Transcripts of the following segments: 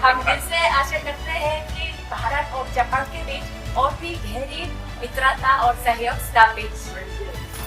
हम दिल से आशा करते हैं कि भारत और जापान के बीच और भी गहरी मित्रता और सहयोग स्थापित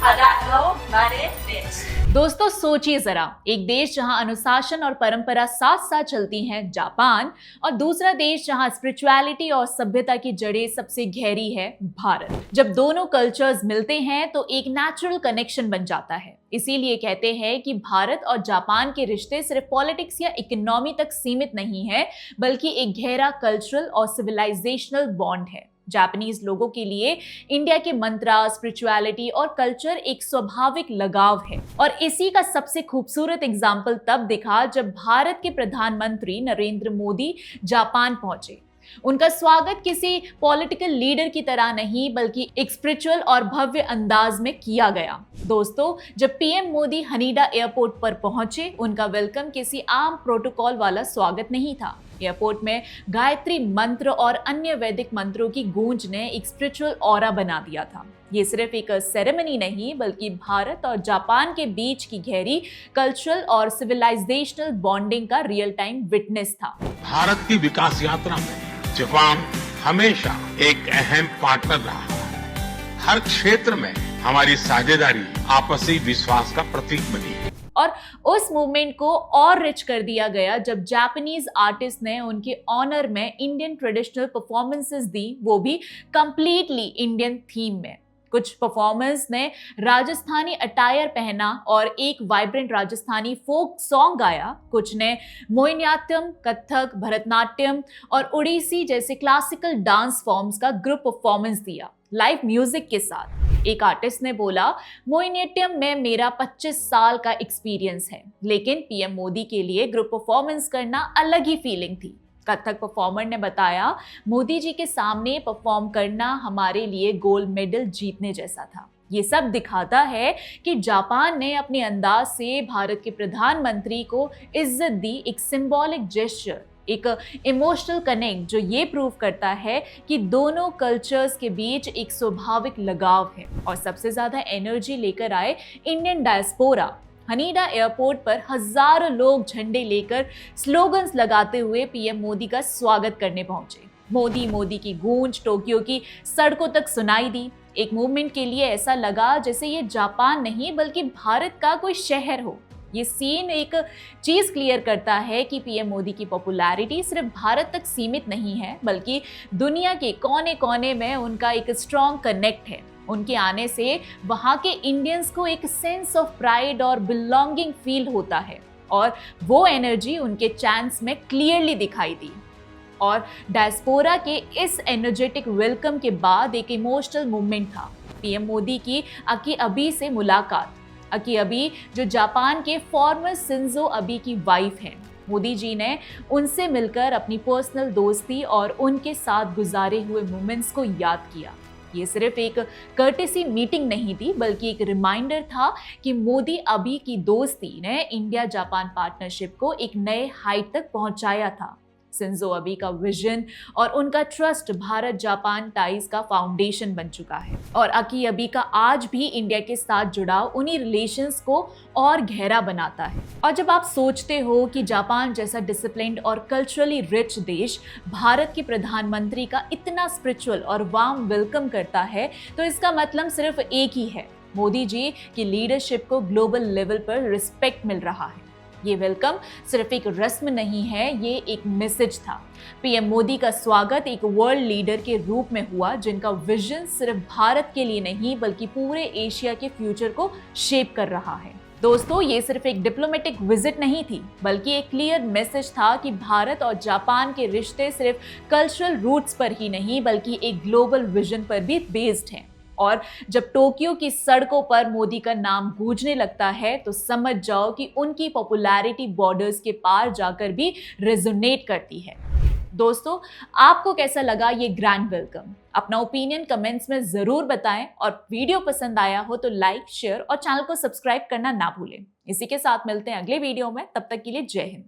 हमारे देश। दोस्तों सोचिए जरा, एक देश जहां अनुशासन और परंपरा साथ साथ चलती हैं, जापान, और दूसरा देश जहां स्पिरिचुअलिटी और सभ्यता की जड़ें सबसे गहरी है, भारत। जब दोनों कल्चर्स मिलते हैं तो एक नेचुरल कनेक्शन बन जाता है। इसीलिए कहते हैं कि भारत और जापान के रिश्ते सिर्फ पॉलिटिक्स या इकोनॉमी तक सीमित नहीं है, बल्कि एक गहरा कल्चरल और सिविलाइजेशनल बॉन्ड है। जापानीज लोगों के लिए इंडिया के मंत्रा, स्पिरिचुअलिटी और कल्चर एक स्वाभाविक लगाव है। और इसी का सबसे खूबसूरत एग्जाम्पल तब दिखा जब भारत के प्रधानमंत्री नरेंद्र मोदी जापान पहुंचे। उनका स्वागत किसी पॉलिटिकल लीडर की तरह नहीं, बल्कि एक स्पिरिचुअल और भव्य अंदाज में किया गया। दोस्तों, जब पीएम मोदी हनीडा एयरपोर्ट पर पहुंचे, उनका वेलकम किसी आम प्रोटोकॉल वाला स्वागत नहीं था। एयरपोर्ट में गायत्री मंत्र और अन्य वैदिक मंत्रों की गूंज ने एक स्पिरिचुअल ऑरा बना दिया था। ये सिर्फ एक सेरेमनी नहीं, बल्कि भारत और जापान के बीच की गहरी कल्चरल और सिविलाइजेशनल बॉन्डिंग का रियल टाइम विटनेस था। भारत की विकास यात्रा में जापान हमेशा एक अहम पार्टनर रहा है। हर क्षेत्र में हमारी साझेदारी आपसी विश्वास का प्रतीक बनी है। और उस मूवमेंट को और रिच कर दिया गया जब जापानीज आर्टिस्ट ने उनके ऑनर में इंडियन ट्रेडिशनल परफॉर्मेंसेस दी, वो भी कंप्लीटली इंडियन थीम में। कुछ परफॉर्मर्स ने राजस्थानी अटायर पहना और एक वाइब्रेंट राजस्थानी फोक सॉन्ग गाया। कुछ ने मोहिनीअट्टम, कथक, भरतनाट्यम और ओडिसी जैसे क्लासिकल डांस फॉर्म्स का ग्रुप परफॉर्मेंस दिया, लाइव म्यूजिक के साथ। एक आर्टिस्ट ने बोला, मोहिनीअट्टम में मेरा 25 साल का एक्सपीरियंस है, लेकिन पीएम मोदी के लिए ग्रुप परफॉर्मेंस करना अलग ही फीलिंग थी। कथक परफॉर्मर ने बताया, मोदी जी के सामने परफॉर्म करना हमारे लिए गोल्ड मेडल जीतने जैसा था। ये सब दिखाता है कि जापान ने अपने अंदाज से भारत के प्रधानमंत्री को इज्जत दी, एक सिंबॉलिक जेस्चर, एक इमोशनल कनेक्ट जो ये प्रूव करता है कि दोनों कल्चर्स के बीच एक स्वाभाविक लगाव है। और सबसे ज्यादा एनर्जी लेकर आए इंडियन डायस्पोरा। हनीडा एयरपोर्ट पर हजारों लोग झंडे लेकर स्लोगन्स लगाते हुए पीएम मोदी का स्वागत करने पहुंचे। मोदी मोदी की गूंज टोक्यो की सड़कों तक सुनाई दी। एक मूवमेंट के लिए ऐसा लगा जैसे ये जापान नहीं, बल्कि भारत का कोई शहर हो। ये सीन एक चीज क्लियर करता है कि पीएम मोदी की पॉपुलैरिटी सिर्फ भारत तक सीमित नहीं है, बल्कि दुनिया के कोने कोने में उनका एक स्ट्रॉन्ग कनेक्ट है। उनके आने से वहाँ के इंडियंस को एक सेंस ऑफ प्राइड और बिलोंगिंग फील होता है, और वो एनर्जी उनके चैंट्स में क्लियरली दिखाई दी। और डायस्पोरा के इस एनर्जेटिक वेलकम के बाद एक इमोशनल मूवमेंट था। पीएम मोदी की अकी अबे से मुलाकात। अकी अबे जो जापान के फॉर्मर शिंजो अबे की वाइफ हैं। मोदी जी ने उनसे मिलकर अपनी पर्सनल दोस्ती और उनके साथ गुजारे हुए मोमेंट्स को याद किया। ये सिर्फ एक कर्टेसी मीटिंग नहीं थी, बल्कि एक रिमाइंडर था कि मोदी अबे की दोस्ती ने इंडिया जापान पार्टनरशिप को एक नए हाइट तक पहुंचाया था। शिंजो अबे का विजन और उनका ट्रस्ट भारत जापान टाइज का फाउंडेशन बन चुका है, और अकी अबे का आज भी इंडिया के साथ जुड़ाव उन्हीं रिलेशंस को और गहरा बनाता है। और जब आप सोचते हो कि जापान जैसा डिसिप्लिन्ड और कल्चरली रिच देश भारत के प्रधानमंत्री का इतना स्पिरिचुअल और वार्म वेलकम करता है, तो इसका मतलब सिर्फ एक ही है, मोदी जी की लीडरशिप को ग्लोबल लेवल पर रिस्पेक्ट मिल रहा है। ये वेलकम सिर्फ एक रस्म नहीं है, ये एक मैसेज था। पीएम मोदी का स्वागत एक वर्ल्ड लीडर के रूप में हुआ, जिनका विजन सिर्फ भारत के लिए नहीं, बल्कि पूरे एशिया के फ्यूचर को शेप कर रहा है। दोस्तों, ये सिर्फ एक डिप्लोमेटिक विजिट नहीं थी, बल्कि एक क्लियर मैसेज था कि भारत और जापान के रिश्ते सिर्फ कल्चरल रूट्स पर ही नहीं, बल्कि एक ग्लोबल विजन पर भी बेस्ड हैं। और जब टोक्यो की सड़कों पर मोदी का नाम गूंजने लगता है, तो समझ जाओ कि उनकी पॉपुलैरिटी बॉर्डर्स के पार जाकर भी रेजोनेट करती है। दोस्तों, आपको कैसा लगा ये ग्रैंड वेलकम? अपना ओपिनियन कमेंट्स में जरूर बताएं, और वीडियो पसंद आया हो तो लाइक, शेयर और चैनल को सब्सक्राइब करना ना भूलें। इसी के साथ मिलते हैं अगले वीडियो में, तब तक के लिए जय हिंद।